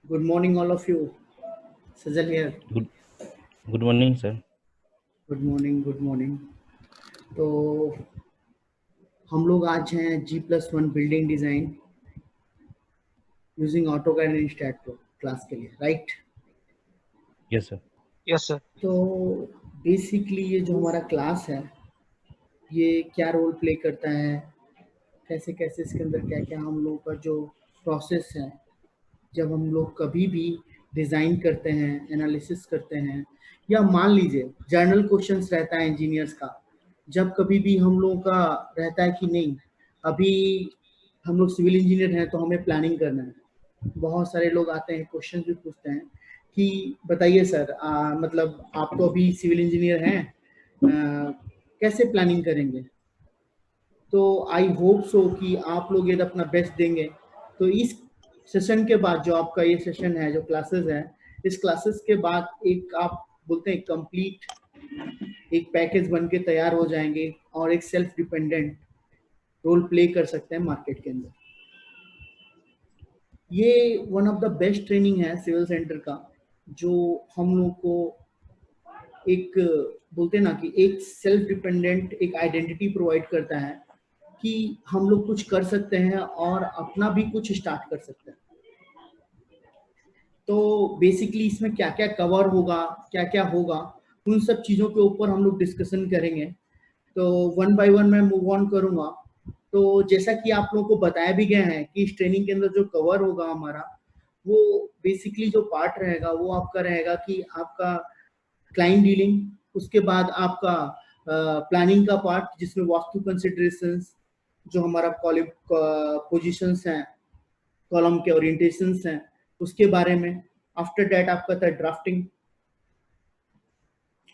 Good morning, all of you. Sajal here. Good, good morning, sir. Good morning, good morning. तो हम लोग आज हैं G+1 building design using AutoCAD and StaadPro class के लिए, right? Yes, sir. Yes, sir. तो basically ये जो हमारा क्लास है, ये क्या रोल प्ले करता है, कैसे कैसे इसके अंदर क्या क्या हम लोगों का जो प्रोसेस है, जब हम लोग कभी भी डिज़ाइन करते हैं, एनालिसिस करते हैं, या मान लीजिए जर्नल क्वेश्चंस रहता है इंजीनियर्स का, जब कभी भी हम लोगों का रहता है कि नहीं, अभी हम लोग सिविल इंजीनियर हैं तो हमें प्लानिंग करना है। बहुत सारे लोग आते हैं, क्वेश्चन भी पूछते हैं कि बताइए सर, मतलब आप तो अभी सिविल इंजीनियर हैं, कैसे प्लानिंग करेंगे? तो आई होप सो कि आप लोग ये अपना बेस्ट देंगे। तो इस सेशन के बाद जो आपका ये सेशन है, जो क्लासेस है, इस क्लासेस के बाद एक आप बोलते हैं कंप्लीट एक पैकेज बन के तैयार हो जाएंगे और एक सेल्फ डिपेंडेंट रोल प्ले कर सकते हैं मार्केट के अंदर। ये one of the best training है सिविल सेंटर का, जो हम लोग को एक बोलते हैं ना कि एक सेल्फ डिपेंडेंट एक आइडेंटिटी प्रोवाइड करता है कि हम लोग कुछ कर सकते हैं और अपना भी कुछ स्टार्ट कर सकते हैं। तो बेसिकली इसमें क्या क्या कवर होगा, क्या क्या होगा, उन सब चीज़ों के ऊपर हम लोग डिस्कशन करेंगे। तो वन बाय वन मैं मूव ऑन करूँगा। तो जैसा कि आप लोगों को बताया भी गया है कि इस ट्रेनिंग के अंदर जो कवर होगा हमारा, वो बेसिकली जो पार्ट रहेगा वो आपका रहेगा कि आपका क्लाइंट डीलिंग, उसके बाद आपका प्लानिंग का पार्ट जिसमें वास्तु कंसिडरेशंस, जो हमारा पोजिशंस हैं, कॉलम के ओरिएंटेशंस हैं, उसके बारे में। आफ्टर दैट आपका था ड्राफ्टिंग।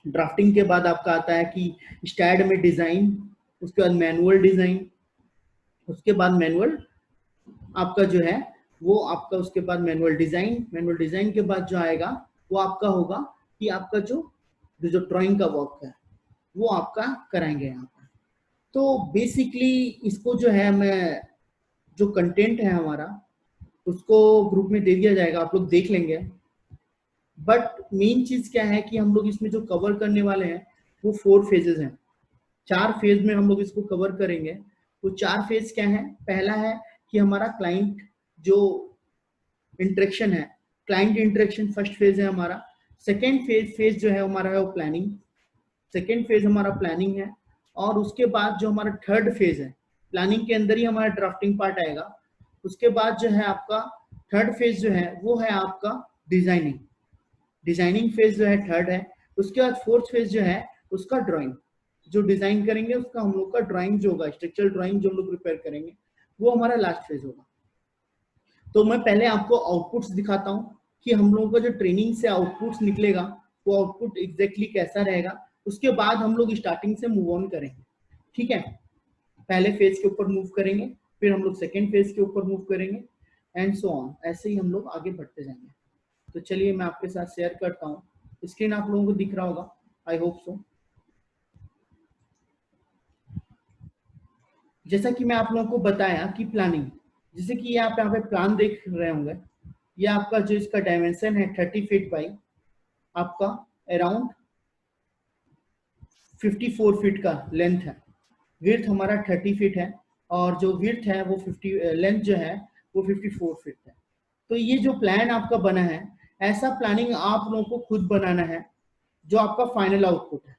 ड्राफ्टिंग के बाद आपका आता है कि स्टैड में डिज़ाइन, उसके बाद मैनुअल डिज़ाइन, उसके बाद मैनुअल आपका जो है वो आपका, उसके बाद मैनुअल डिज़ाइन, मैनुअल डिज़ाइन के बाद जो आएगा वो आपका होगा कि आपका जो जो ड्राइंग का वर्क है वो आपका कराएंगे यहाँ पर। तो बेसिकली इसको जो है मैं, जो कंटेंट है हमारा, उसको ग्रुप में दे दिया जाएगा, आप लोग देख लेंगे। बट मेन चीज क्या है कि हम लोग इसमें जो कवर करने वाले हैं वो 4 फेजेस हैं। 4 फेज में हम लोग इसको कवर करेंगे। वो 4 फेज क्या है? पहला है कि हमारा क्लाइंट जो इंटरेक्शन है, क्लाइंट इंटरेक्शन फर्स्ट फेज है हमारा। सेकेंड फेज जो है हमारा है वो प्लानिंग। सेकेंड फेज हमारा प्लानिंग है। और उसके बाद जो हमारा थर्ड फेज है, प्लानिंग के अंदर ही हमारा ड्राफ्टिंग पार्ट आएगा। उसके बाद जो है आपका थर्ड फेज जो है वो है आपका डिजाइनिंग। डिजाइनिंग फेज जो है थर्ड है। उसके बाद फोर्थ फेज जो है उसका ड्राइंग, जो डिजाइन करेंगे उसका हम लोग का ड्राइंग जो होगा, स्ट्रक्चरल ड्राइंग जो हम लोग प्रिपेयर करेंगे, वो हमारा लास्ट फेज होगा। तो मैं पहले आपको आउटपुट्स दिखाता हूँ कि हम लोगों का जो ट्रेनिंग से आउटपुट्स निकलेगा वो आउटपुट एग्जैक्टली कैसा रहेगा। उसके बाद हम लोग स्टार्टिंग से मूव ऑन करेंगे, ठीक है? पहले फेज के ऊपर मूव करेंगे, फिर हम लोग सेकेंड फेज के ऊपर मूव करेंगे, एंड सो ऑन। ऐसे ही हम लोग आगे बढ़ते जाएंगे। तो चलिए मैं आपके साथ शेयर करता हूँ। स्क्रीन आप लोगों को दिख रहा होगा, आई होप सो। जैसा कि मैं आप लोगों को बताया कि प्लानिंग, जैसे कि आप यहाँ पे प्लान देख रहे होंगे, ये आपका जो इसका डायमेंशन है 30 फीट बाई आपका अराउंड 54 फीट का लेंथ है। विड्थ हमारा 30 फीट है और जो विड्थ है वो 50, लेंथ जो है वो 54 फीट है। तो ये जो प्लान आपका बना है, ऐसा प्लानिंग आप लोगों को खुद बनाना है। जो आपका फाइनल आउटपुट है,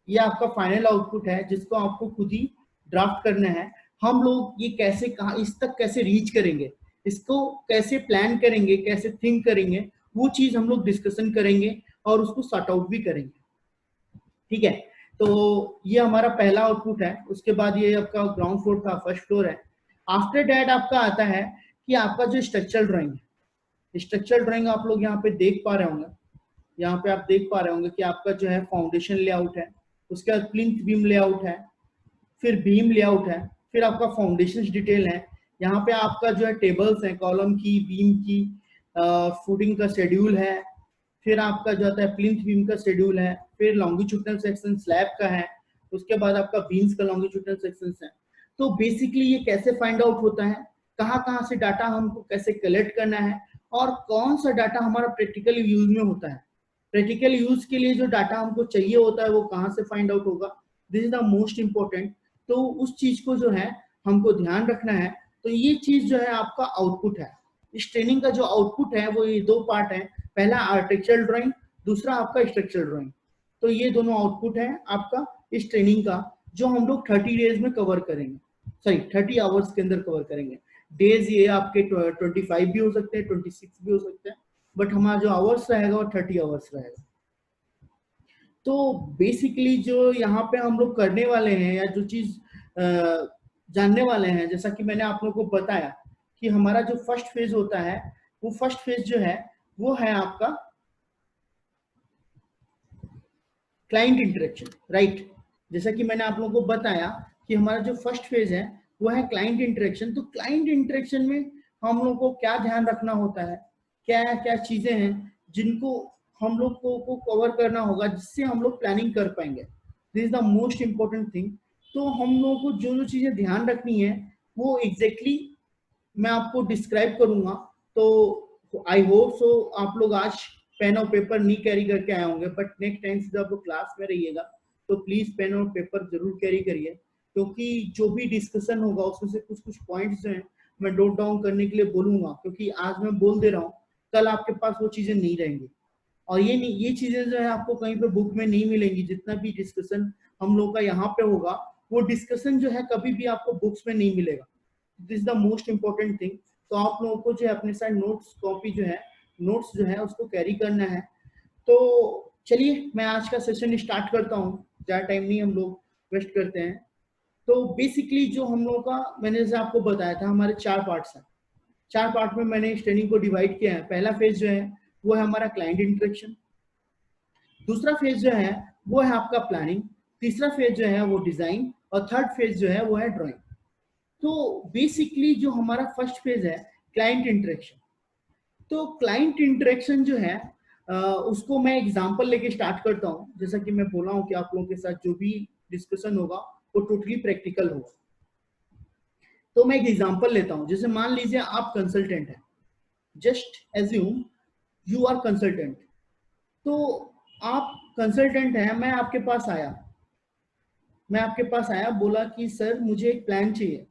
ये आपका फाइनल आउटपुट है जिसको आपको खुद ही ड्राफ्ट करना है। हम लोग ये कैसे, कहाँ इस तक कैसे रीच करेंगे, इसको कैसे प्लान करेंगे, कैसे थिंक करेंगे, वो चीज हम लोग डिस्कशन करेंगे और उसको सॉर्ट आउट भी करेंगे, ठीक है? तो ये हमारा पहला आउटपुट है। उसके बाद ये आपका ग्राउंड फ्लोर था, फर्स्ट फ्लोर है। आफ्टर दैट आपका आता है कि आपका जो स्ट्रक्चरल ड्राइंग है, स्ट्रक्चरल ड्राइंग आप लोग यहाँ पे देख पा रहे होंगे। यहाँ पे आप देख पा रहे होंगे कि आपका जो है फाउंडेशन लेआउट है, उसके बाद प्लिंथ बीम लेआउट है, फिर बीम लेआउट है, फिर आपका फाउंडेशन डिटेल है। यहाँ पे आपका जो है टेबल्स है, कॉलम की, बीम की, फुटिंग का शेड्यूल है। फिर आपका जो आता है प्लिंथ बीम का शेड्यूल है। फिर लॉन्गिट्यूडनल सेक्शन स्लैब का है। उसके बाद आपका बीम्स का लॉन्गिट्यूडनल सेक्शन है। तो बेसिकली ये कैसे फाइंड आउट होता है, कहाँ कहाँ से डाटा हमको कैसे कलेक्ट करना है और कौन सा डाटा हमारा प्रैक्टिकल यूज में होता है। प्रैक्टिकल यूज के लिए जो डाटा हमको चाहिए होता है वो कहाँ से फाइंड आउट होगा, this is the most important. तो उस चीज को जो है हमको ध्यान रखना है। तो ये चीज जो है आपका आउटपुट है। इस ट्रेनिंग का जो आउटपुट है वो ये दो पार्ट है, पहला आर्किटेक्चरल ड्राइंग, दूसरा आपका स्ट्रक्चरल ड्राइंग। तो ये दोनों आउटपुट है आपका इस ट्रेनिंग का, जो हम लोग 30 डेज में कवर करेंगे, सॉरी 30 आवर्स के अंदर कवर करेंगे। डेज ये आपके 25 भी हो सकते हैं, 26 भी हो सकते हैं, बट हमारा जो आवर्स रहेगा वो 30 आवर्स रहेगा। तो बेसिकली जो यहाँ पे हम लोग करने वाले हैं या जो चीज जानने वाले हैं, जैसा कि मैंने आप लोगों को बताया कि हमारा जो फर्स्ट फेज होता है, वो फर्स्ट फेज जो है वो है आपका क्लाइंट इंटरेक्शन, राइट। जैसा कि मैंने आप लोगों को बताया कि हमारा जो फर्स्ट फेज है वो है क्लाइंट इंटरेक्शन। तो क्लाइंट इंटरेक्शन में हम लोग को क्या ध्यान रखना होता है, क्या क्या चीजें हैं जिनको हम लोग को कवर करना होगा, जिससे हम लोग प्लानिंग कर पाएंगे। This is the most important thing. तो हम लोगों को जो जो चीजें ध्यान रखनी है वो एग्जैक्टली मैं आपको डिस्क्राइब करूंगा। तो आई होप सो आप लोग आज पेन और पेपर नहीं कैरी करके आए होंगे, बट नेक्स्ट टाइम से जब आप लोग क्लास में रहिएगा तो प्लीज पेन और पेपर जरूर कैरी करिए, क्योंकि जो भी डिस्कशन होगा उसमें से कुछ कुछ पॉइंट्स जो हैं मैं नोट डाउन करने के लिए बोलूंगा, क्योंकि आज मैं बोल दे रहा हूँ, कल आपके पास वो चीजें नहीं रहेंगी। और ये चीजें जो है आपको कहीं पे बुक में नहीं मिलेंगी। जितना भी डिस्कशन हम लोग का यहाँ पे होगा वो डिस्कशन जो है कभी भी आपको बुक्स में नहीं मिलेगा। This is the most important thing. तो आप लोगों को जो है अपने साथ नोट्स कॉपी जो है नोट्स जो है उसको कैरी करना है। तो चलिए मैं आज का सेशन स्टार्ट करता हूँ, ज्यादा टाइम नहीं हम लोग वेस्ट करते हैं। तो बेसिकली जो हम लोगों का मैंने जैसे आपको बताया था हमारे 4 पार्ट्स हैं। 4 पार्ट में मैंने इस ट्रेनिंग को डिवाइड किया है। पहला फेज जो है वो है हमारा क्लाइंट इंटरेक्शन, दूसरा फेज जो है वो है आपका प्लानिंग, तीसरा फेज जो है वो डिजाइन, और थर्ड फेज जो है वो है ड्राइंग। तो बेसिकली जो हमारा फर्स्ट फेज है क्लाइंट इंटरेक्शन। तो क्लाइंट इंटरेक्शन जो है उसको मैं एग्जांपल लेके स्टार्ट करता हूँ। जैसा कि मैं बोला हूँ कि आप लोगों के साथ जो भी डिस्कशन होगा वो टोटली प्रैक्टिकल होगा। तो मैं एक एग्जांपल लेता हूँ। जैसे मान लीजिए आप कंसल्टेंट हैं, just assume you are consultant. तो आप कंसल्टेंट हैं, मैं आपके पास आया बोला कि सर मुझे एक प्लान चाहिए।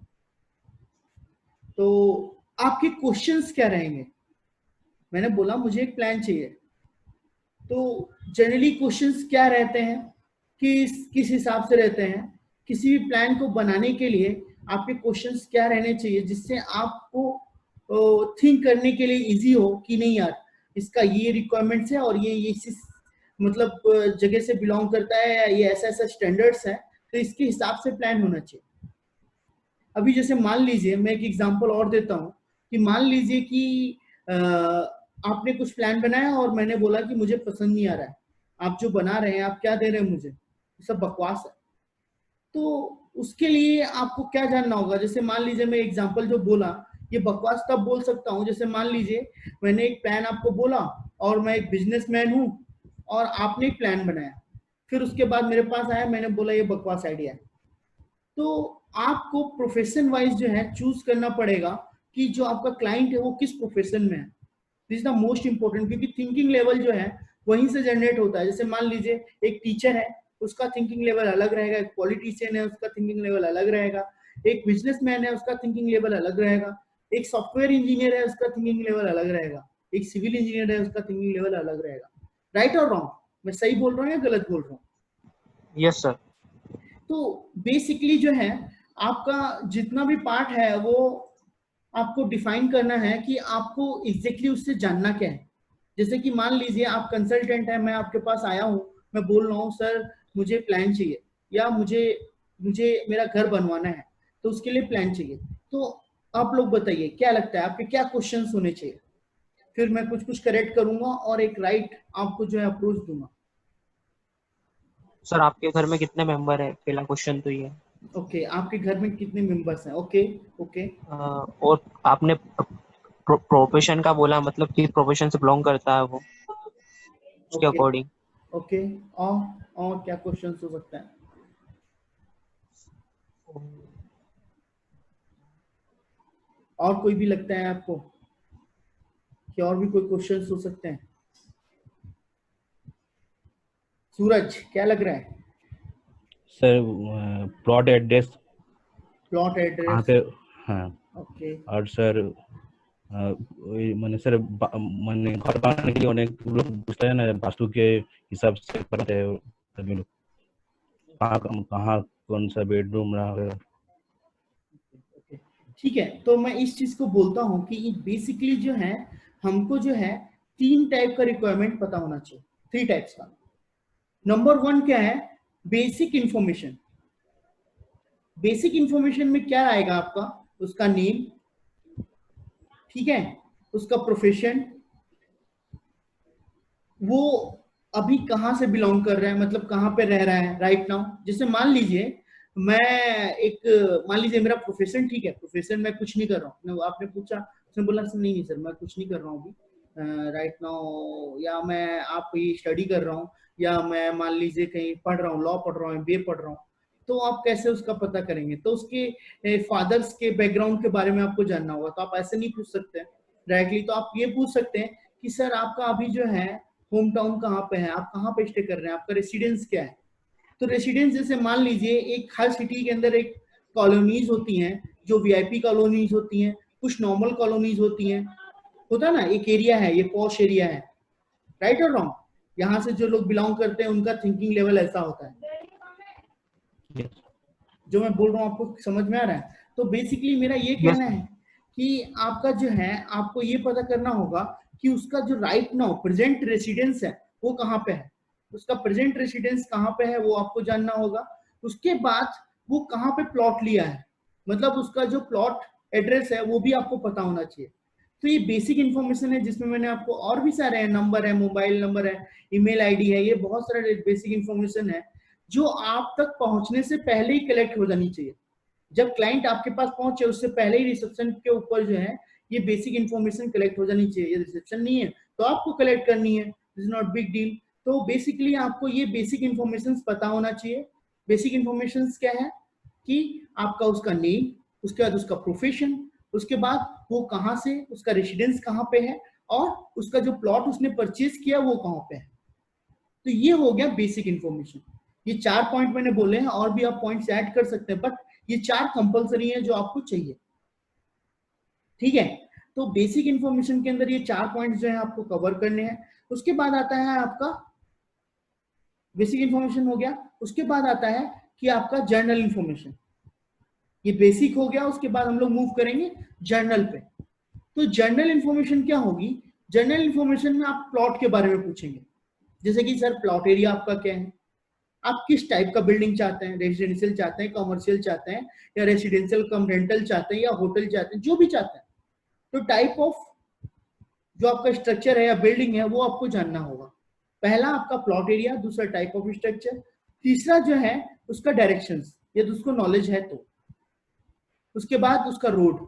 तो आपके क्वेश्चंस क्या रहेंगे? मैंने बोला मुझे एक प्लान चाहिए। तो जनरली क्वेश्चंस क्या रहते हैं, किस हिसाब से रहते हैं? किसी भी प्लान को बनाने के लिए आपके क्वेश्चंस क्या रहने चाहिए जिससे आपको थिंक करने के लिए इजी हो कि नहीं यार इसका ये रिक्वायरमेंट्स है और ये इस मतलब जगह से बिलोंग करता है, या ये ऐसा ऐसा स्टैंडर्ड्स है, तो इसके हिसाब से प्लान होना चाहिए। अभी जैसे मान लीजिए मैं एक एग्जांपल और देता हूँ कि मान लीजिए कि आपने कुछ प्लान बनाया और मैंने बोला कि मुझे पसंद नहीं आ रहा है, आप जो बना रहे हैं आप क्या दे रहे हैं मुझे, सब बकवास है। तो उसके लिए आपको क्या जानना होगा? जैसे मान लीजिए मैं एग्जांपल जो बोला ये बकवास तब बोल सकता हूँ, जैसे मान लीजिए मैंने एक प्लान आपको बोला और मैं एक बिजनेसमैन हूँ और आपने एक प्लान बनाया, फिर उसके बाद मेरे पास आया, मैंने बोला ये बकवास आइडिया है। तो आपको प्रोफेशन वाइज जो है चूज करना पड़ेगा कि जो आपका क्लाइंट है वो किस प्रोफेशन में है। This is the most important, क्योंकि थिंकिंग लेवल जो है वहीं से जनरेट होता है। जैसे मान लीजिए एक टीचर है उसका थिंकिंग लेवल अलग रहेगा, एक पॉलिटिशियन है उसका थिंकिंग लेवल अलग रहेगा, एक बिजनेसमैन है उसका थिंकिंग लेवल अलग रहेगा, एक सॉफ्टवेयर इंजीनियर है उसका थिंकिंग लेवल अलग रहेगा, एक सिविल इंजीनियर है उसका थिंकिंग लेवल अलग रहेगा। राइट और रॉन्ग? मैं सही बोल रहा हूँ या गलत बोल रहा हूँ? Yes sir. तो बेसिकली जो है आपका जितना भी पार्ट है वो आपको डिफाइन करना है कि आपको एग्जैक्टली उससे जानना क्या है। जैसे कि मान लीजिए आप कंसल्टेंट है, मैं आपके पास आया हूँ, मैं बोल रहा हूँ सर मुझे प्लान चाहिए, या मुझे मुझे मेरा घर बनवाना है तो उसके लिए प्लान चाहिए। तो आप लोग बताइए क्या लगता है आपके क्या क्वेश्चंस होने चाहिए? फिर मैं कुछ कुछ करेक्ट करूंगा और एक राइट आपको जो है अप्रोच दूंगा। सर आपके घर में कितने मेंबर है, पहला क्वेश्चन तो ये। ओके, आपके घर में कितने मेंबर्स हैं? ओके ओके और आपने प्रोफेशन का बोला, मतलब कि प्रोफेशन से बिलोंग करता है वो, उसके ओके अकॉर्डिंग। ओके। और क्या क्वेश्चन हो सकता है? और कोई भी लगता है आपको? क्या और भी कोई क्वेश्चंस हो सकते हैं? सूरज, क्या लग रहा है? सर प्लॉट एड्रेस प्लॉट कहाँ एड्रेस, पे? हाँ। ओके। और सर मैंने सर मैंने घर बनाने के लिए अनेक लोग पूछते हैं ना, वास्तु के हिसाब से बनाते हैं सभी लोग, कहाँ कहाँ कौन सा बेडरूम रहा। ठीक है, तो मैं इस चीज को बोलता हूँ कि बेसिकली जो है हमको जो है 3 टाइप का रिक्वायरमेंट पता होना चाहिए, 3 टाइप्स का। नंबर 1 क्या है? Basic information. बेसिक इंफॉर्मेशन में क्या आएगा आपका? उसका नेम, ठीक है, उसका प्रोफेशन, वो अभी कहाँ से बिलोंग कर रहा है, मतलब कहाँ पे रह रहा है राइट नाउ। जैसे मान लीजिए मान लीजिए मेरा प्रोफेशन, ठीक है, प्रोफेशन मैं कुछ नहीं कर रहा हूँ, आपने पूछा, उसने बोला सर नहीं नहीं सर मैं कुछ नहीं कर रहा हूँ अभी राइट नाउ, या मैं आप ये स्टडी कर रहा हूँ, या मैं मान लीजिए कहीं पढ़ रहा हूँ, लॉ पढ़ रहा हूँ, एमबीए पढ़ रहा हूँ। तो आप कैसे उसका पता करेंगे? तो उसके फादर्स के बैकग्राउंड के बारे में आपको जानना होगा। तो आप ऐसे नहीं पूछ सकते डायरेक्टली, तो आप ये पूछ सकते हैं कि सर आपका अभी जो है होम टाउन कहाँ पे है, आप कहाँ पे स्टे कर रहे हैं, आपका रेसिडेंस क्या है। तो रेसिडेंस जैसे मान लीजिए एक हर सिटी के अंदर एक कॉलोनीज होती हैं, जो वीआईपी कॉलोनीज होती हैं, कुछ नॉर्मल कॉलोनीज होती हैं, होता है ना, एक एरिया है, ये पॉश एरिया है, राइट और रॉन्ग। यहाँ से जो लोग बिलोंग करते हैं उनका थिंकिंग लेवल ऐसा होता है। जो मैं बोल रहा हूँ आपको समझ में आ रहा है? तो बेसिकली मेरा ये यस कहना है कि आपका जो है आपको ये पता करना होगा कि उसका जो राइट नाउ प्रेजेंट रेसिडेंस है वो कहाँ पे है, उसका प्रेजेंट रेसिडेंस कहाँ पे है वो आपको जानना होगा। उसके बाद वो कहाँ पे प्लॉट लिया है, मतलब उसका जो प्लॉट एड्रेस है वो भी आपको पता होना चाहिए। तो ये बेसिक इन्फॉर्मेशन है, जिसमें मैंने आपको और भी सारे हैं, नंबर है, मोबाइल नंबर है, ईमेल आईडी है, ये बहुत सारे बेसिक इन्फॉर्मेशन है जो आप तक पहुंचने से पहले ही कलेक्ट हो जानी चाहिए। जब क्लाइंट आपके पास पहुंचे उससे पहले ही रिसेप्शन के ऊपर जो है ये बेसिक इन्फॉर्मेशन कलेक्ट हो जानी चाहिए। ये रिसेप्शन नहीं है तो आपको कलेक्ट करनी है, इज नॉट बिग डील। तो बेसिकली आपको ये बेसिक इन्फॉर्मेशन पता होना चाहिए। बेसिक इन्फॉर्मेशन क्या है कि आपका उसका नेम, उसके बाद उसका प्रोफेशन, उसके बाद वो कहाँ से, उसका रेसिडेंस कहाँ पे है, और उसका जो प्लॉट उसने परचेज किया वो कहाँ पे है। तो ये हो गया बेसिक इन्फॉर्मेशन। ये 4 पॉइंट मैंने बोले हैं, और भी आप पॉइंट्स ऐड कर सकते हैं, बट ये 4 कंपलसरी है जो आपको चाहिए, ठीक है। तो बेसिक इन्फॉर्मेशन के अंदर ये 4 पॉइंट्स जो है आपको कवर करने हैं। उसके बाद आता है आपका बेसिक इन्फॉर्मेशन हो गया, उसके बाद आता है कि आपका जर्नल इन्फॉर्मेशन। ये बेसिक हो गया, उसके बाद हम लोग मूव करेंगे जर्नल पे। तो जर्नल इन्फॉर्मेशन क्या होगी? जर्नल इन्फॉर्मेशन में आप प्लॉट के बारे में पूछेंगे, जैसे कि सर प्लॉट एरिया आपका क्या है, आप किस टाइप का बिल्डिंग चाहते हैं, रेजिडेंशियल चाहते हैं, कमर्शियल चाहते हैं, या रेजिडेंशियल कम रेंटल चाहते हैं, या होटल चाहते हैं, जो भी चाहते हैं। तो टाइप ऑफ जो आपका स्ट्रक्चर है या बिल्डिंग है वो आपको जानना होगा। पहला आपका प्लॉट एरिया, दूसरा टाइप ऑफ स्ट्रक्चर, तीसरा जो है उसका डायरेक्शंस, यदि उसको नॉलेज है तो, उसके बाद उसका रोड,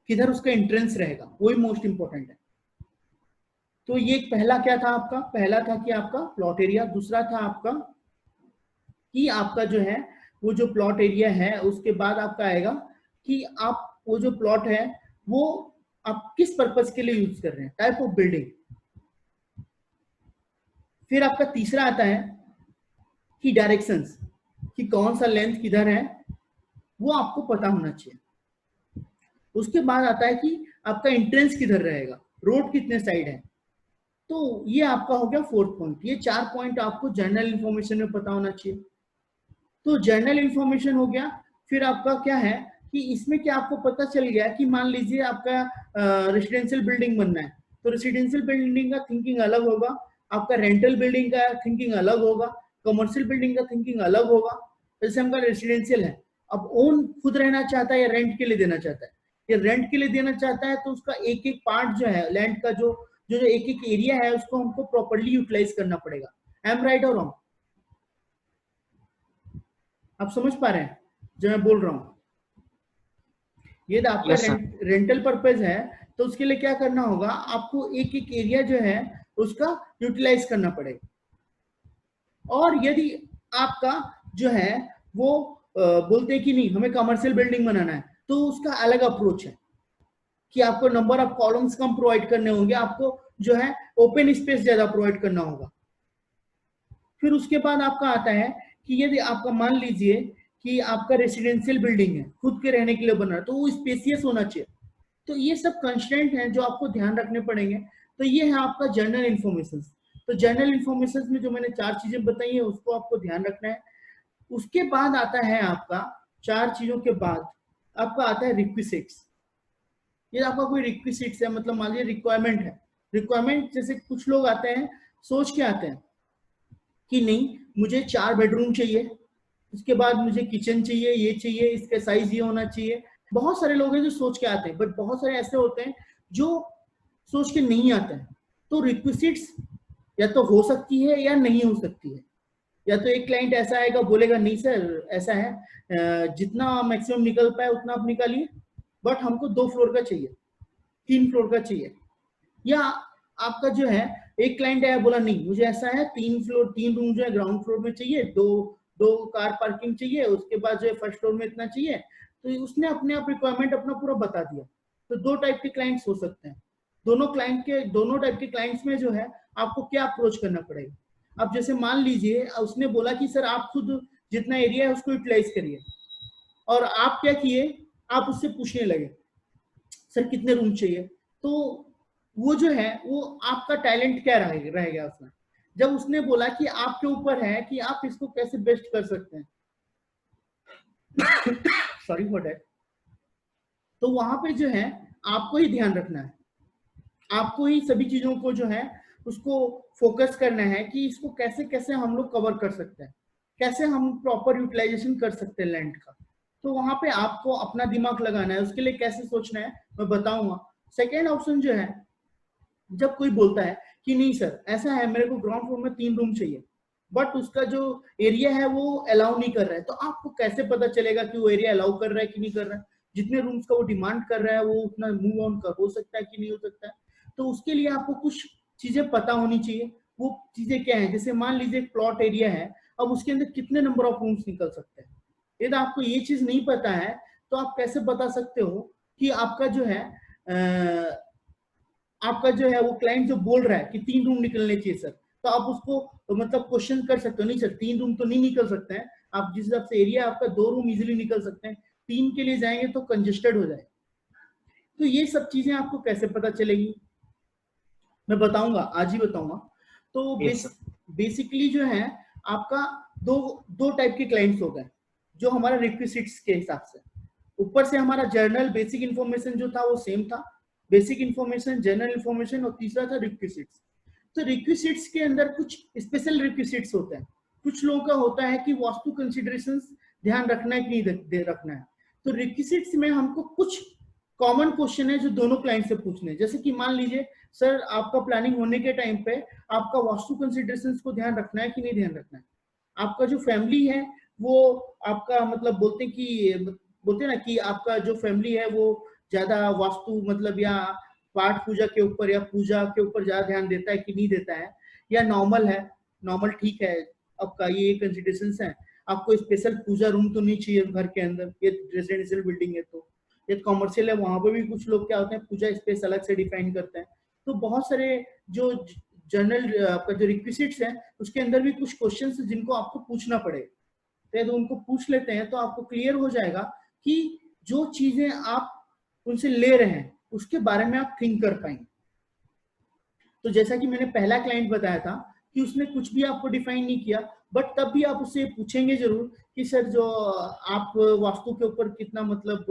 किधर उसका एंट्रेंस रहेगा, वही मोस्ट इंपॉर्टेंट है। तो ये पहला क्या था आपका? पहला था कि आपका प्लॉट एरिया, दूसरा था आपका कि आपका जो है वो जो प्लॉट एरिया है, उसके बाद आपका आएगा कि आप वो जो प्लॉट है वो आप किस पर्पस के लिए यूज कर रहे हैं, टाइप ऑफ बिल्डिंग। फिर आपका तीसरा आता है कि डायरेक्शंस, कि कौन सा लेंथ किधर है वो आपको पता होना चाहिए। उसके बाद आता है कि आपका एंट्रेंस किधर रहेगा, रोड कितने साइड है। तो ये आपका हो गया 4th पॉइंट। ये 4 पॉइंट आपको जनरल इंफॉर्मेशन में पता होना चाहिए। तो जनरल इंफॉर्मेशन हो गया। फिर आपका क्या है कि इसमें क्या आपको पता चल गया कि मान लीजिए आपका रेसिडेंशियल बिल्डिंग बनना है, तो रेसिडेंशियल बिल्डिंग का थिंकिंग अलग होगा, आपका रेंटल बिल्डिंग का थिंकिंग अलग होगा, कमर्शियल बिल्डिंग का थिंकिंग अलग होगा। जैसे हमका रेसिडेंशियल है, अब ओन खुद रहना चाहता है या रेंट के लिए देना चाहता है। ये रेंट के लिए देना चाहता है तो उसका एक एक पार्ट जो है लैंड का, जो जो जो एक एक एरिया है उसको हमको प्रॉपर्ली यूटिलाइज करना पड़ेगा। आई एम राइट और रॉन्ग? आप समझ पा रहे हैं जो मैं बोल रहा हूं? ये तो आपका यस सर। रेंटल पर्पज है, तो उसके लिए क्या करना होगा, आपको एक एक एरिया जो है उसका यूटिलाइज करना पड़ेगा। और यदि आपका जो है वो बोलते हैं कि नहीं हमें कमर्शियल बिल्डिंग बनाना है, तो उसका अलग अप्रोच है कि आपको number of columns come provide करने होंगे, आपको जो है ओपन स्पेस ज्यादा प्रोवाइड करना होगा। फिर उसके बाद आपका आता है कि यदि आपका मान लीजिए कि आपका रेसिडेंशियल बिल्डिंग है, खुद के रहने के लिए बना है, तो वो स्पेसियस होना चाहिए। तो ये सब कंस्ट्रेंट हैं जो आपको ध्यान रखने पड़ेंगे। तो ये है आपका जनरल इन्फॉर्मेशन। तो जनरल इन्फॉर्मेशन में जो मैंने 4 चीजें बताई है उसको आपको ध्यान रखना है। उसके बाद आता है आपका 4 चीजों के बाद आपका आता है रिक्विजिट्स। ये आपका कोई रिक्विजिट्स है, मतलब मान लीजिए रिक्वायरमेंट है। रिक्वायरमेंट जैसे कुछ लोग आते हैं सोच के आते हैं कि नहीं मुझे 4 बेडरूम चाहिए, उसके बाद मुझे किचन चाहिए, ये चाहिए, इसका साइज ये होना चाहिए। बहुत सारे लोग हैं जो सोच के आते हैं, बट बहुत सारे ऐसे होते हैं जो सोच के नहीं आते हैं। तो रिक्विजिट्स या तो हो सकती है या नहीं हो सकती है। या तो एक क्लाइंट ऐसा आएगा बोलेगा नहीं सर ऐसा है, जितना मैक्सिमम निकल पाए उतना आप निकालिए, बट हमको 2 फ्लोर का चाहिए, 3 फ्लोर का चाहिए। या आपका जो है एक क्लाइंट आया बोला नहीं मुझे ऐसा है 3 फ्लोर 3 रूम जो है ग्राउंड फ्लोर में चाहिए, दो कार पार्किंग चाहिए, उसके बाद जो है फर्स्ट फ्लोर में इतना चाहिए। तो उसने अपने आप रिक्वायरमेंट अपना पूरा बता दिया। तो 2 टाइप के क्लाइंट्स हो सकते हैं। दोनों टाइप के क्लाइंट्स में जो है आपको क्या अप्रोच करना पड़ेगा। अब जैसे मान लीजिए उसने बोला कि सर आप खुद जितना एरिया है उसको यूटिलाइज करिए, और आप क्या किए, आप उससे पूछने लगे सर कितने रूम चाहिए। तो वो जो है वो आपका टैलेंट क्या रहेगा उसमें। जब उसने बोला कि आपके ऊपर है कि आप इसको कैसे बेस्ट कर सकते हैं सॉरी फॉर दैट। तो वहां पे जो है आपको ही ध्यान रखना है, आपको ही सभी चीजों को जो है उसको फोकस करना है कि इसको कैसे कैसे हम लोग कवर कर सकते हैं, कैसे हम प्रॉपर यूटिलाइजेशन कर सकते हैं लैंड का। तो वहां पे आपको अपना दिमाग लगाना है, उसके लिए कैसे सोचना है मैं बताऊंगा। सेकेंड ऑप्शन जो है, जब कोई बोलता है कि नहीं सर ऐसा है मेरे को ग्राउंड फ्लोर में 3 रूम चाहिए, बट उसका जो एरिया है वो अलाउ नहीं कर रहा है, तो आपको कैसे पता चलेगा कि वो एरिया अलाउ कर रहा है कि नहीं कर रहा है। जितने रूम्स का वो डिमांड कर रहा है वो उतना मूव ऑन कर हो सकता है कि नहीं हो सकता है। तो उसके लिए आपको कुछ चीजें पता होनी चाहिए। वो चीजें क्या है, जैसे मान लीजिए एक प्लॉट एरिया है, अब उसके अंदर कितने नंबर ऑफ रूम्स निकल सकते हैं। यदि आपको ये चीज नहीं पता है तो आप कैसे बता सकते हो कि आपका जो है वो क्लाइंट जो बोल रहा है कि 3 रूम निकलने चाहिए सर, तो आप उसको तो मतलब क्वेश्चन कर सकते हो नहीं सर 3 रूम तो नहीं निकल सकते हैं, आप जिस हिसाब से एरिया आपका 2 रूम इजीली निकल सकते हैं, 3 के लिए जाएंगे तो कंजेस्टेड हो जाए। तो ये सब चीजें आपको कैसे पता चलेगी मैं बताऊंगा, आज ही बताऊंगा। तो बेसिकली जो है आपका दो टाइप के क्लाइंट्स हो गए जो हमारा रिक्विजिट्स के हिसाब से। ऊपर से हमारा जर्नल बेसिक इन्फॉर्मेशन जो था वो सेम था, बेसिक इन्फॉर्मेशन जनरल इन्फॉर्मेशन, और तीसरा था रिक्विजिट्स। तो रिक्विजिट्स के अंदर कुछ स्पेशल रिक्विजिट्स होते हैं। कुछ लोगों का होता है कि वास्तु कंसिडरेशंस ध्यान रखना है कि नहीं रखना है। तो रिक्विजिट्स में हमको कुछ कॉमन क्वेश्चन है जो दोनों क्लाइंट से पूछने हैं। जैसे कि मान लीजिए सर आपका प्लानिंग होने के टाइम पे आपका वास्तु कंसिडरेशंस को ध्यान रखना है कि नहीं ध्यान रखना है। आपका जो फैमिली है वो आपका मतलब बोलते हैं ना कि आपका जो फैमिली है वो ज्यादा वास्तु मतलब या पाठ पूजा के ऊपर या पूजा के ऊपर ज्यादा ध्यान देता है कि नहीं देता है, या नॉर्मल है, नॉर्मल ठीक है। आपका ये कंसिडरेशंस है। आपको स्पेशल पूजा रूम तो नहीं चाहिए घर के अंदर, ये रेजिडेंशियल बिल्डिंग है। तो ये कॉमर्शियल है, वहां पर भी कुछ लोग क्या होते हैं पूजा स्पेस अलग से डिफाइन करते हैं। तो बहुत सारे जो जनरल आपका जो रिक्विजिट्स है उसके अंदर भी कुछ क्वेश्चंस जिनको आपको पूछना पड़ेगा। तो उनको पूछ लेते हैं तो आपको क्लियर हो जाएगा कि जो चीजें आप उनसे ले रहे हैं उसके बारे में आप थिंक कर पाएंगे। तो जैसा कि मैंने पहला क्लाइंट बताया था कि उसने कुछ भी आपको डिफाइन नहीं किया, बट तब भी आप उससे पूछेंगे जरूर कि सर जो आप वास्तु के ऊपर कितना मतलब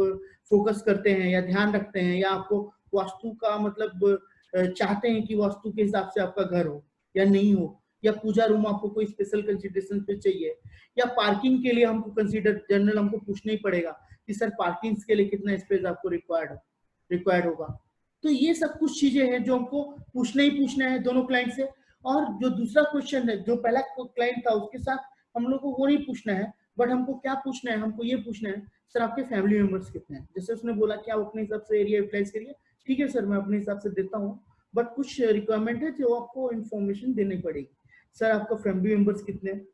फोकस करते हैं या ध्यान रखते हैं, या आपको वास्तु का मतलब चाहते हैं कि वास्तु के हिसाब से आपका घर हो या नहीं हो, या पूजा रूम आपको कोई स्पेशल कंसिडरेशन पे चाहिए, या पार्किंग के लिए हमको कंसीडर जनरल हमको पूछना ही पड़ेगा कि सर पार्किंग के लिए कितना स्पेस आपको रिक्वायर्ड होगा। तो ये सब कुछ चीजें हैं जो हमको पूछना ही पूछना है दोनों क्लाइंट से। और जो दूसरा क्वेश्चन है जो पहला क्लाइंट था उसके साथ हम लोग को वो नहीं पूछना है, बट हमको क्या पूछना है, हमको ये पूछना है सर आपके फैमिली मेंबर्स कितने हैं। जैसे उसने बोला कि आप अपने हिसाब से एरिया यूटिलाइज करिए, ठीक है सर मैं अपने हिसाब से देता हूँ, बट कुछ रिक्वायरमेंट है जो आपको इन्फॉर्मेशन देनी पड़ेगी। सर आपका फैमिली मेंबर्स कितने हैं।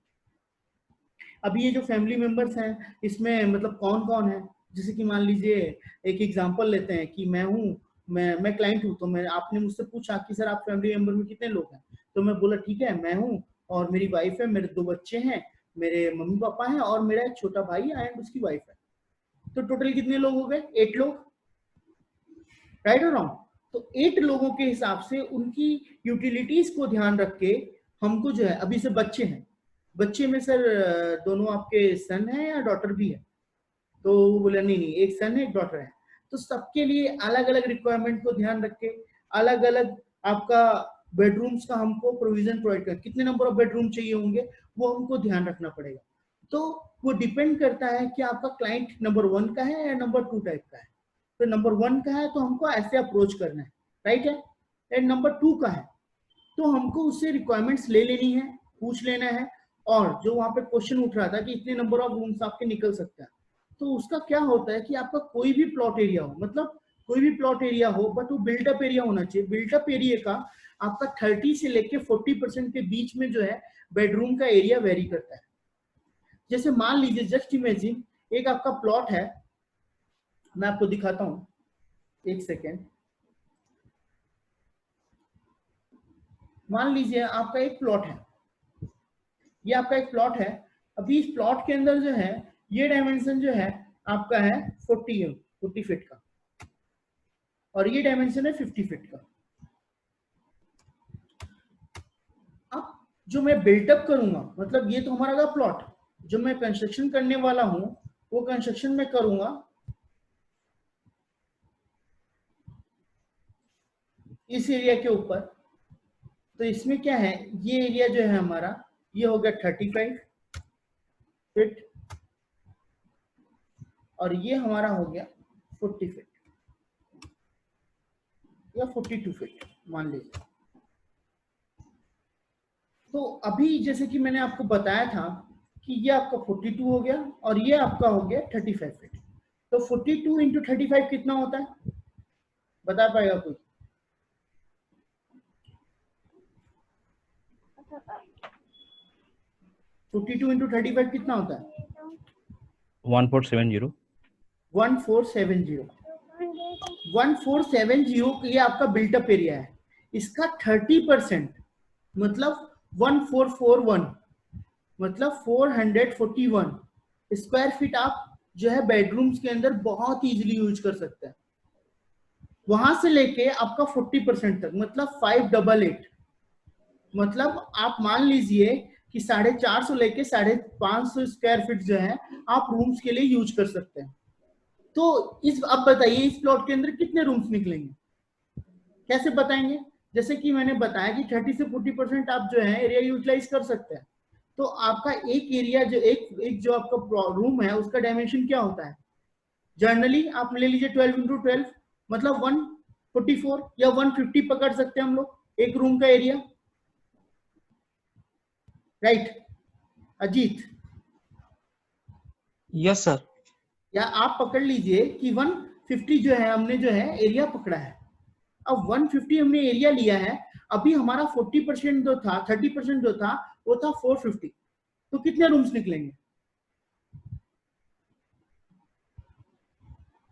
अभी ये जो फैमिली मेंबर्स हैं इसमें मतलब कौन कौन है, जैसे कि मान लीजिए एक एग्जांपल लेते हैं कि मैं हूँ मैं क्लाइंट हूँ, तो मैं आपने मुझसे पूछा कि सर आप फैमिली मेंबर में कितने लोग हैं, तो मैं बोला ठीक है मैं हूँ और मेरी वाइफ है, मेरे 2 बच्चे हैं, मेरे मम्मी पापा हैं और मेरा एक छोटा भाई एंड उसकी वाइफ है। तो टोटल कितने लोग हो गए? 8 लोग, राइट और रॉन्ग? तो 8 लोगों के हिसाब से उनकी यूटिलिटीज को ध्यान रख के हमको जो है, अभी से बच्चे हैं, बच्चे में सर दोनों आपके सन है या डॉटर भी है? तो वो बोला नहीं नहीं, एक सन है एक डॉटर है। तो सबके लिए अलग अलग रिक्वायरमेंट को ध्यान रख के अलग अलग आपका बेडरूम्स का हमको प्रोविजन प्रोवाइड कर, कितने नंबर ऑफ बेडरूम चाहिए होंगे वो हमको ध्यान रखना पड़ेगा। तो वो डिपेंड करता है कि आपका क्लाइंट नंबर 1 का है या नंबर 2 टाइप का है। तो नंबर 1 का है तो हमको ऐसे अप्रोच करना है, राइट है। एंड नंबर 2 का है तो हमको उससे रिक्वायरमेंट्स ले लेनी है, पूछ लेना है। और जो वहां पे क्वेश्चन उठ रहा था कि इतने नंबर ऑफ रूम्स आपके निकल सकते हैं, तो उसका क्या होता है कि आपका कोई भी प्लॉट एरिया हो, मतलब कोई भी प्लॉट एरिया हो, बट वो बिल्टअप एरिया होना चाहिए। बिल्टअप एरिया का आपका 30 से लेके 40% के बीच में जो है बेडरूम का एरिया वेरी करता है। जैसे मान लीजिए, जस्ट इमेजिन एक आपका प्लॉट है, मैं आपको दिखाता हूं, एक सेकेंड। मान लीजिए आपका एक प्लॉट है, ये आपका एक प्लॉट है। अभी इस प्लॉट के अंदर जो है ये डायमेंशन जो है आपका है 40 फीट का और ये डायमेंशन है 50 फीट का। अब जो मैं बिल्टअप करूंगा, मतलब ये तो हमारा का प्लॉट, जो मैं कंस्ट्रक्शन करने वाला हूं वो कंस्ट्रक्शन में करूंगा इस एरिया के ऊपर। तो इसमें क्या है, ये एरिया जो है हमारा ये हो गया 35 फीट और ये हमारा हो गया 40 फीट या 42 फीट मान लीजिए। तो अभी जैसे कि मैंने आपको बताया था कि ये आपका 42 हो गया और ये आपका हो गया 35 फीट। तो 42 इंटू 35 कितना होता है, बता पाएगा कोई? फोर्टी टू इंटू 35 कितना होता है? 1470। 1470। 1470 ये आपका बिल्टअप एरिया है। इसका 30% मतलब 1441 मतलब 441 स्क्वायर फीट आप जो है बेडरूम्स के अंदर बहुत इजीली यूज कर सकते हैं। वहां से लेके आपका 40% तक मतलब 588, मतलब आप मान लीजिए कि 450 लेके 550 स्क्वायर फीट जो है आप रूम्स के लिए यूज कर सकते हैं। तो इस अब बताइए इस प्लॉट के अंदर कितने रूम्स निकलेंगे, कैसे बताएंगे? जैसे कि मैंने बताया कि 30 से 40% आप जो है एरिया यूटिलाइज कर सकते हैं। तो आपका एक एरिया जो एक जो आपका रूम है उसका डायमेंशन क्या होता है? जनरली आप ले लीजिए 12 इंटू 12 मतलब 144 या 150 पकड़ सकते हैं हम लोग एक रूम का area, right Ajit? Yes sir. या आप पकड़ लीजिए कि 150 जो है हमने जो है एरिया पकड़ा है। अब 150 हमने एरिया लिया है, अभी हमारा 40% जो था 30% जो था वो था 450। तो कितने रूम्स निकलेंगे?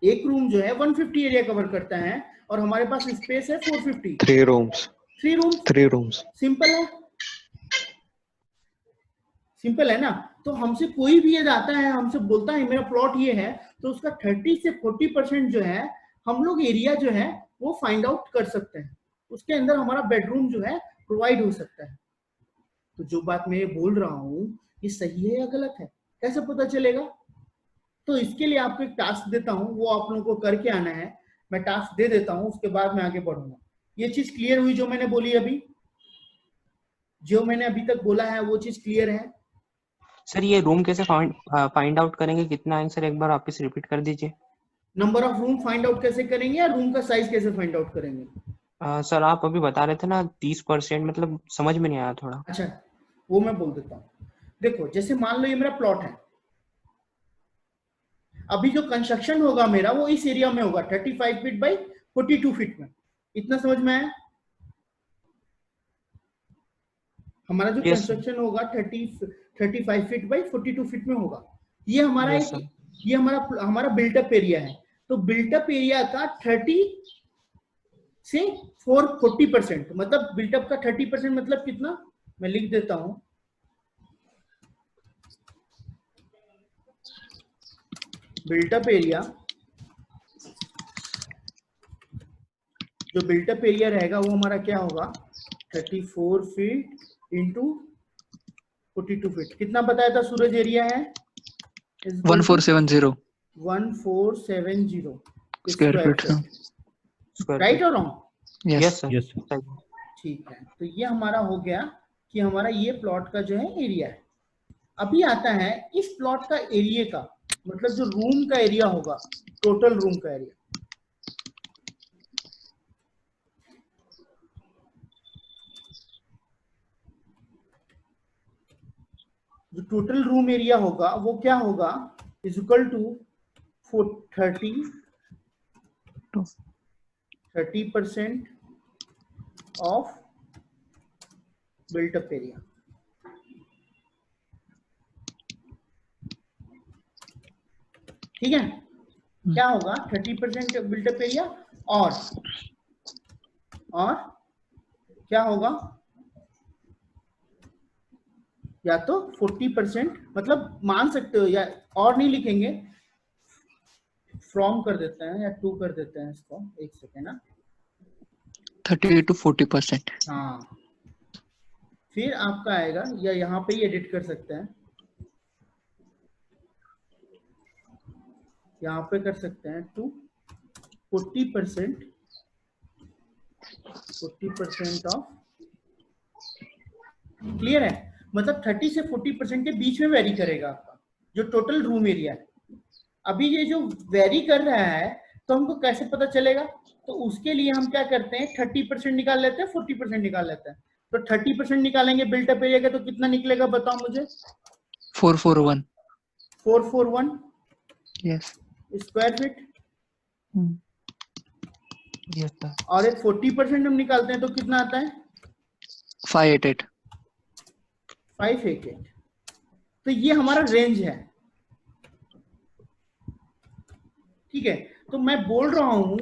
एक रूम जो है 150 एरिया कवर करता है और हमारे पास स्पेस है 450। 3 रूम्स। 3 रूम्स। सिंपल है, सिंपल है ना? तो हमसे कोई भी ये जाता है हमसे बोलता है मेरा प्लॉट ये है, तो उसका 30 से 40% जो है हम लोग एरिया जो है वो फाइंड आउट कर सकते हैं, उसके अंदर हमारा बेडरूम जो है प्रोवाइड हो सकता है। तो जो बात मैं ये बोल रहा हूँ ये सही है या गलत है, कैसे पता चलेगा? तो इसके लिए आपको एक टास्क देता हूँ, वो आप लोगों को करके आना है। मैं टास्क दे देता हूँ, उसके बाद मैं आगे बढ़ूंगा। ये चीज क्लियर हुई जो मैंने बोली अभी? जो मैंने अभी तक बोला है वो चीज क्लियर है? सर ये रूम कैसे फाइंड आउट करेंगे, कितना आएंगे सर, एक बार वापस रिपीट कर दीजिए। Number of room find out कैसे करेंगे या रूम का साइज कैसे फाइंड आउट करेंगे? सर आप अभी बता रहे थे ना 30%, मतलब समझ में नहीं आया थोड़ा। अच्छा वो मैं बोल देता हूँ। देखो जैसे मान लो ये मेरा प्लॉट है, अभी जो कंस्ट्रक्शन होगा मेरा वो इस एरिया में होगा 35 फीट बाई 42 फीट में। इतना समझ में आया? हमारा जो कंस्ट्रक्शन होगा 35 फीट बाई 42 फीट में होगा। ये हमारा ये हमारा बिल्टअप एरिया है। तो बिल्टअप एरिया का 30 से 40%, मतलब बिल्टअप का 30% मतलब कितना, मैं लिख देता हूं, बिल्टअप एरिया, जो बिल्टअप एरिया रहेगा वो हमारा क्या होगा, 34 फीट इंटू 42 फीट। कितना बताया था सूरज एरिया है, 1470 1470 square square feet. Feet, right और wrong? Yes yes sir. Yes ठीक है, तो ये हमारा हो गया कि हमारा ये प्लॉट का जो है एरिया है। अभी आता है इस प्लॉट का एरिया का, मतलब जो रूम का एरिया होगा, टोटल रूम का एरिया। जो टोटल रूम एरिया होगा वो क्या होगा, is equal to 30% of built up area. ठीक है, क्या होगा 30% बिल्टअप एरिया, और क्या होगा, या तो 40%, मतलब मान सकते हो, या और नहीं लिखेंगे, फ्रॉम कर देते हैं या टू कर देते हैं इसको, एक सेकेंड ना, 30 to 40%। हाँ, फिर आपका आएगा, या यहाँ पे ही एडिट कर सकते हैं, यहाँ पे कर सकते हैं टू 40% ऑफ, क्लियर है, मतलब 30 से 40% के बीच में वेरी करेगा आपका जो टोटल रूम एरिया है। अभी ये जो वेरी कर रहा है तो हमको कैसे पता चलेगा, तो उसके लिए हम क्या करते हैं, 30% निकाल लेते हैं, 40% निकाल लेते हैं। तो 30% निकालेंगे बिल्टअप एरिया का, तो कितना निकलेगा बताओ मुझे, 441। 441 yes. Square feet. Yes sir. और एक 40% हम निकालते हैं तो कितना आता है, 588। 588। तो ये हमारा रेंज है, ठीक है। तो मैं बोल रहा हूं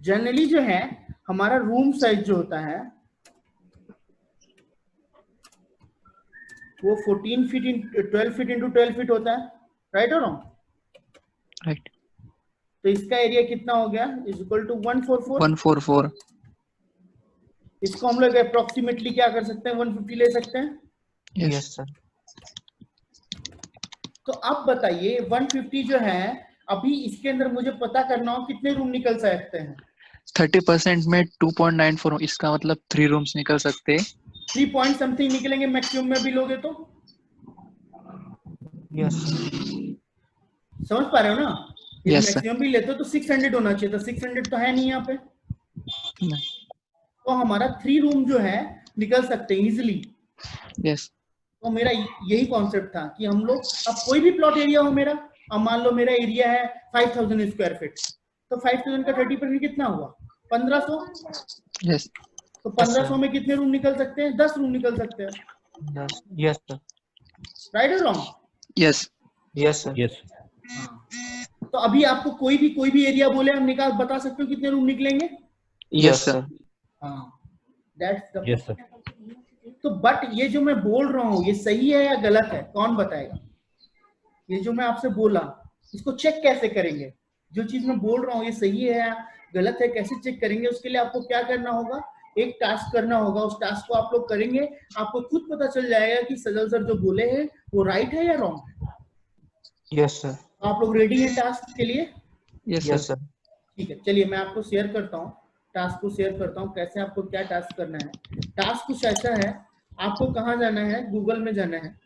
जनरली जो है हमारा रूम साइज जो होता है वो 14 फीट 12 फीट इंटू 12 फीट होता है, राइट और रॉन्ग? राइट। तो इसका एरिया कितना हो गया, इज इक्वल टू 144। 144। इसको हम लोग अप्रोक्सीमेटली क्या कर सकते हैं, 150 ले सकते हैं। Yes sir. तो अब बताइए 150 जो है, अभी इसके अंदर मुझे पता करना हो कितने रूम निकल सकते हैं। 30% में 2.94, इसका मतलब 3 रूम्स निकल सकते हैं। 3 पॉइंट समथिंग निकलेंगे मैक्सिमम में भी लोगे तो, यस समझ पा रहे हो ना? यदि Yes, sir. मैक्सिमम भी लेते हो तो 600 होना चाहिए था, 600 तो है नहीं यहाँ पे। तो हमारा 3 रूम जो है निकल सकते हैं इजिली। यस। तो मेरा यही कॉन्सेप्ट था कि हम लोग, अब कोई भी प्लॉट एरिया हो मेरा, अब मान लो मेरा एरिया है 5000 स्क्वायर फीट, तो 5000 का 30% कितना हुआ, 1500। यस। तो 1500 में कितने रूम निकल सकते हैं, 10 रूम निकल सकते हैं, यस यस सर। राइट और wrong? Yes. Yes sir. Yes तो अभी आपको कोई भी एरिया बोले, हम निकाल बता सकते हो कितने रूम निकलेंगे। Yes sir. हाँ, दैट्स द। यस सर तो बट ये जो मैं बोल रहा हूँ ये सही है या गलत है, कौन बताएगा? ये जो मैं आपसे बोला इसको चेक कैसे करेंगे, जो चीज मैं बोल रहा हूँ ये सही है या गलत है, कैसे चेक करेंगे? उसके लिए आपको क्या करना होगा, एक टास्क करना होगा। उस टास्क को आप लोग करेंगे, आपको खुद पता चल जाएगा कि सजल सर जो बोले हैं वो राइट है या रॉन्ग है। Yes sir. आप लोग रेडी हैं टास्क के लिए? Yes yes sir. सर। ठीक है, चलिए मैं आपको शेयर करता हूँ, टास्क को शेयर करता हूँ, कैसे आपको क्या टास्क करना है। टास्क कुछ ऐसा है, आपको कहाँ जाना है, गूगल में जाना है।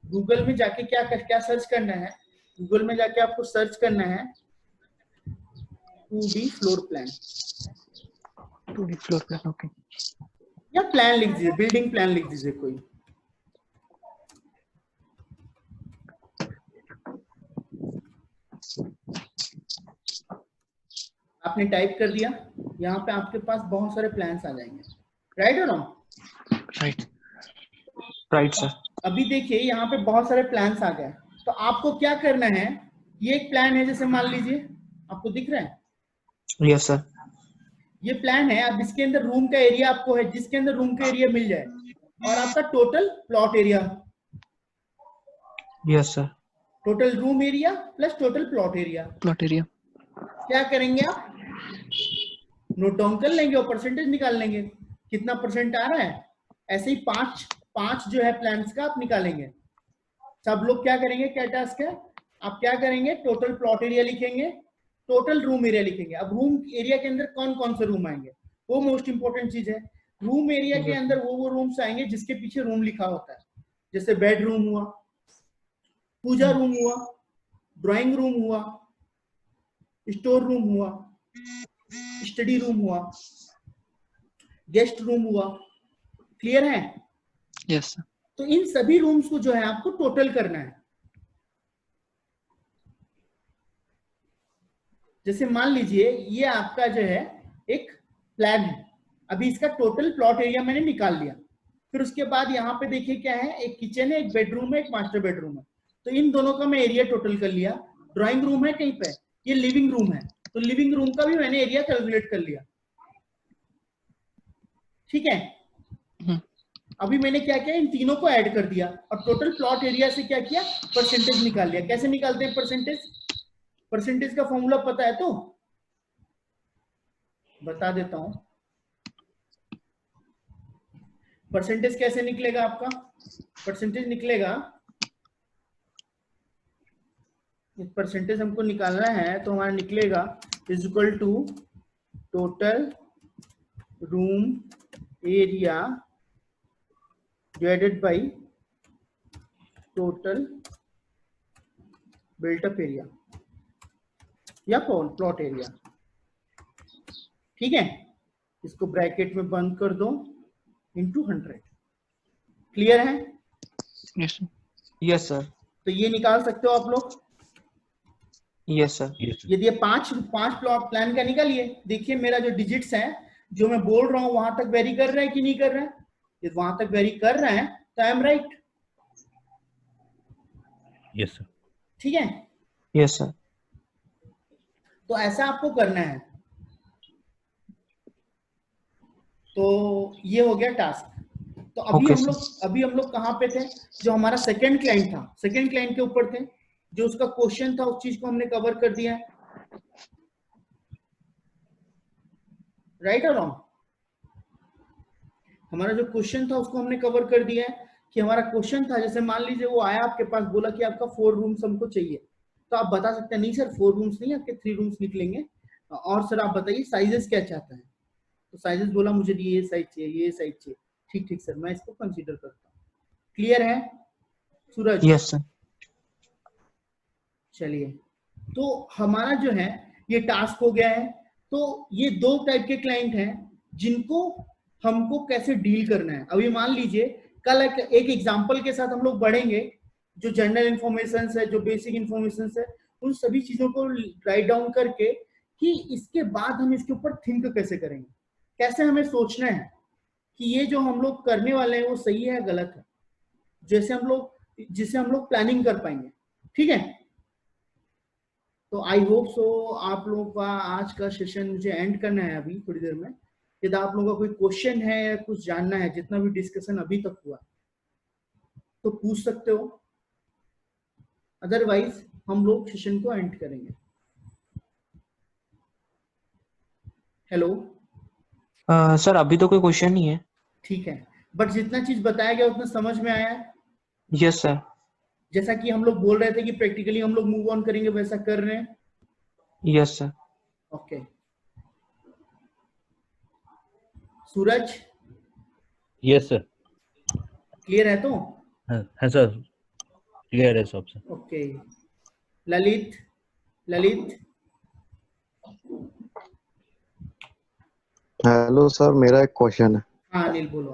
गूगल में जाके क्या सर्च करना है, गूगल में जाके आपको सर्च करना है 2D floor plan, 2D floor plan. Okay. या प्लान लिख दीजिए, बिल्डिंग प्लान लिख दीजिए कोई। आपने टाइप कर दिया, यहाँ पे आपके पास बहुत सारे प्लान्स आ जाएंगे, राइट और रॉन्ग? राइट। Right sir. अभी देखिए यहाँ पे बहुत सारे प्लान्स आ गए, तो आपको क्या करना है, ये एक प्लान है, जैसे मान लीजिए आपको दिख रहा है, यस सर। ये प्लान है। अब इसके अंदर रूम का एरिया आपको है, जिसके अंदर रूम का एरिया मिल जाए, और आपका total plot area, yes sir. Total room area plus total plot area, plot area. क्या करेंगे आप, नोट डाउन कर लेंगे और परसेंटेज निकाल लेंगे कितना परसेंट आ रहा है। ऐसे ही पांच जो है प्लान्स का आप निकालेंगे। सब लोग क्या करेंगे, क्या टास्क है, आप क्या करेंगे, टोटल प्लॉट एरिया लिखेंगे, टोटल रूम एरिया लिखेंगे। अब रूम एरिया के अंदर कौन कौन से रूम आएंगे, वो मोस्ट इंपोर्टेंट चीज है। रूम एरिया के अंदर वो रूम्स आएंगे जिसके पीछे रूम लिखा होता है, जैसे बेडरूम हुआ, पूजा रूम हुआ, ड्राइंग रूम हुआ, स्टोर रूम हुआ, स्टडी रूम हुआ, गेस्ट रूम हुआ। क्लियर है? Yes sir. तो इन सभी रूम्स को जो है आपको टोटल करना है। जैसे मान लीजिए ये आपका जो है एक प्लान है, अभी इसका टोटल प्लॉट एरिया मैंने निकाल लिया। फिर उसके बाद यहाँ पे देखिए क्या है, एक किचन है, एक बेडरूम है, एक मास्टर बेडरूम है। तो इन दोनों का मैं एरिया टोटल कर लिया। ड्राइंग रूम है कहीं पे, ये लिविंग रूम है, तो लिविंग रूम का भी मैंने एरिया कैलकुलेट कर लिया। ठीक है, अभी मैंने क्या किया, इन तीनों को ऐड कर दिया और टोटल प्लॉट एरिया से क्या किया, परसेंटेज निकाल लिया। कैसे निकालते हैं परसेंटेज, परसेंटेज का फॉर्मूला पता है तो बता देता हूं। परसेंटेज कैसे निकलेगा आपका, परसेंटेज निकलेगा, परसेंटेज हमको निकालना है तो हमारा निकलेगा is equal to total room area divided by total built up area या प्लॉट एरिया। ठीक है, इसको ब्रैकेट में बंद कर दो, इंटू 100। क्लियर है? Yes sir. Yes sir. तो ये निकाल सकते हो आप लोग। Yes sir. यदि ये पांच प्लॉट प्लान का निकालिए, देखिए मेरा जो डिजिट्स है जो मैं बोल रहा हूं वहां तक वेरी कर रहा है कि नहीं कर रहा है। यदि वहां तक वेरी कर रहा है तो I am right. Yes sir. ठीक है, यस सर। तो ऐसा आपको करना है। तो ये हो गया टास्क। तो अभी हम लोग कहां पे थे, जो हमारा सेकंड क्लाइंट था, सेकंड क्लाइंट के ऊपर थे। जो उसका क्वेश्चन था उस चीज को हमने कवर कर दिया है। राइट और रॉन्ग? हमारा जो क्वेश्चन था उसको हमने कवर कर दिया है। कि हमारा क्वेश्चन था, जैसे मान लीजिए वो आया आपके पास, बोला कि आपका 4 रूम्स हमको चाहिए, तो आप बता सकते हैं नहीं सर 4 रूम्स नहीं, आपके 3 रूम्स निकलेंगे। और सर आप बताइए साइजेस क्या चाहते हैं, तो साइजेस बोला मुझे ये साइज चाहिए, ये साइज चाहिए। ठीक ठीक सर, मैं इसको कंसीडर करता हूँ। क्लियर है सूरज? Yes sir. चलिए, तो हमारा जो है ये टास्क हो गया है। तो ये 2 टाइप के क्लाइंट हैं जिनको हमको कैसे डील करना है। अभी मान लीजिए कल एक एग्जांपल के साथ हम लोग बढ़ेंगे, जो जनरल इंफॉर्मेशन है, जो बेसिक इंफॉर्मेशन है, उन सभी चीजों को राइट डाउन करके कि इसके बाद हम इसके ऊपर थिंक कैसे करेंगे, कैसे हमें सोचना है कि ये जो हम लोग करने वाले हैं वो सही है या गलत है, जिसे हम लोग प्लानिंग कर पाएंगे। ठीक है, तो आई होप सो आप लोगों का आज का सेशन मुझे एंड करना है अभी थोड़ी देर में। यदि आप लोगों का कोई क्वेश्चन है या कुछ जानना है, जितना भी डिस्कशन अभी तक हुआ, तो पूछ सकते हो, अदरवाइज हम लोग सेशन को एंड करेंगे। हेलो सर अभी तो कोई क्वेश्चन नहीं है। ठीक है, बट जितना चीज बताया गया उतना समझ में आया है? Yes sir. जैसा कि हम लोग बोल रहे थे कि प्रैक्टिकली हम लोग मूव ऑन करेंगे, वैसा कर रहे हैं। Yes sir. ओके, सूरज यस सर। क्लियर है? तो है सर, क्लियर है सब sir. Okay, Lalit hello sir, मेरा एक क्वेश्चन है। हाँ अनिल बोलो,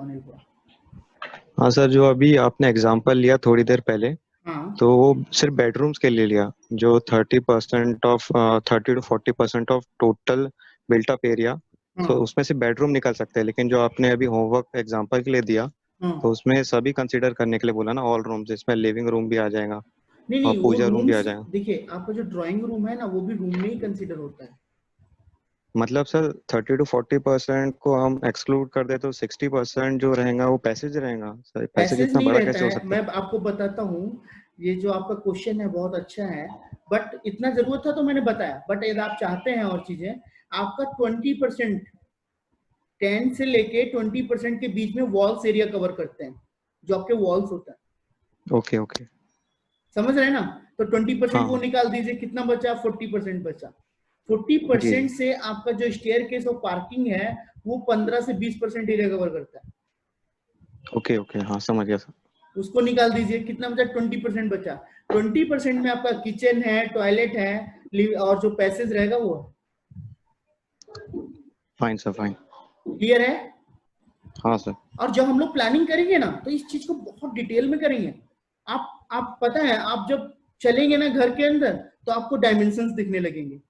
हाँ सर, जो अभी आपने एग्जांपल लिया थोड़ी देर पहले, हाँ तो वो सिर्फ बेडरूम्स के लिए लिया, जो 30 to 40% of total built up area, हाँ तो उसमें से बेडरूम निकल सकते हैं। लेकिन जो आपने अभी होमवर्क एग्जांपल के लिए दिया, हाँ तो उसमें सभी कंसीडर करने के लिए बोला ना, ऑल रूम्स, जिसमें लिविंग रूम भी आ जाएगा। नहीं और नहीं, वो पूजा रूम भी आ रूम्स जाएगा। देखिए, आपका जो ड्राइंग रूम है ना वो भी रूम में ही कंसीडर होता है। मतलब सर 30 to 40% को हम एक्सक्लूड कर दे तो 60% जो रहेगा वो पैसेज रहेगा सर। पैसेज पैसेज इतना नहीं बड़ा रहता कैसे हो है, सकता मैं है? आपको बताता हूँ। ये जो आपका क्वेश्चन है बहुत अच्छा है, बट इतना जरूरत था तो मैंने बताया। बट यदि आप चाहते हैं और चीजें, आपका 20%, 10 से लेके 20% के बीच में वॉल्स एरिया कवर करते हैं, जो आपके वॉल्स होता है। Okay okay. समझ रहे हैं ना? तो 20% वो हाँ निकाल दीजिए, कितना बचा? 40% बचा। जी 40% जी। से आपका जो स्टेयर केस और पार्किंग है वो 15 से 20% एरिया कवर करता है। ओके ओके, हाँ समझ गया सर। उसको निकाल दीजिए, कितना बचा? 20% बचा। 20% में आपका किचन है, टॉयलेट है, और जो पैसेज रहेगा वो। Fine sir fine. क्लियर है? हाँ सर। और जब हम लोग प्लानिंग करेंगे ना तो इस चीज को बहुत डिटेल में करेंगे। आप पता है, आप जब चलेंगे ना घर के अंदर तो आपको डायमेंशंस दिखने लगेंगे।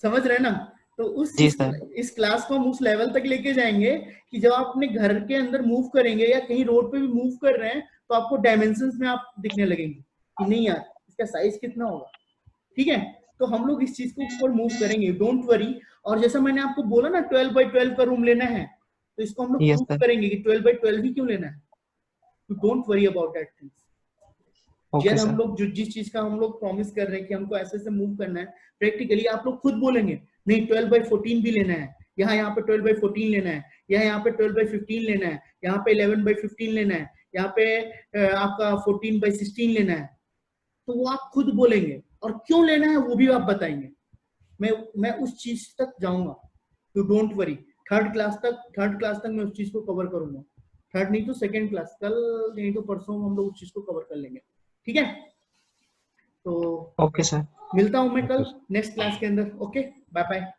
समझ रहे हैं ना? तो जी सर। इस क्लास को हम उस लेवल तक लेके जाएंगे कि जब आप अपने घर के अंदर मूव करेंगे या कहीं रोड पे भी मूव कर रहे हैं तो आपको डायमेंशंस में आप दिखने लगेंगे कि नहीं यार इसका साइज कितना होगा। ठीक है? तो हम लोग इस चीज को ऊपर मूव करेंगे, डोंट वरी। और जैसा मैंने आपको बोला ना 12 बाई 12 का रूम लेना है, तो इसको हम लोग यस प्रूव सर। करेंगे कि 12 बाई 12 ही क्यों लेना है। तो don't worry about that things. Okay जब हम सर। लोग जिस चीज का हम लोग प्रॉमिस कर रहे हैं कि हमको ऐसे से मूव करना है, प्रैक्टिकली आप लोग खुद बोलेंगे नहीं 12 बाई 14 भी लेना है, यहाँ पे 12 बाई 14 लेना है, यहाँ पे 12 बाई 15 लेना है, यहाँ पे 11 बाई 15 लेना है, यहाँ पे आपका 14 बाई 16 लेना है। तो वो आप खुद बोलेंगे और क्यों लेना है वो भी आप बताएंगे। मैं उस चीज तक जाऊंगा, तो डोंट वरी। थर्ड क्लास तक मैं उस चीज को कवर करूंगा। थर्ड नहीं तो सेकंड क्लास, कल नहीं तो परसों हम लोग उस चीज को कवर कर लेंगे। ठीक है? तो ओके सर। मिलता हूं मैं ओके कल सर। नेक्स्ट क्लास के अंदर। Okay, bye bye.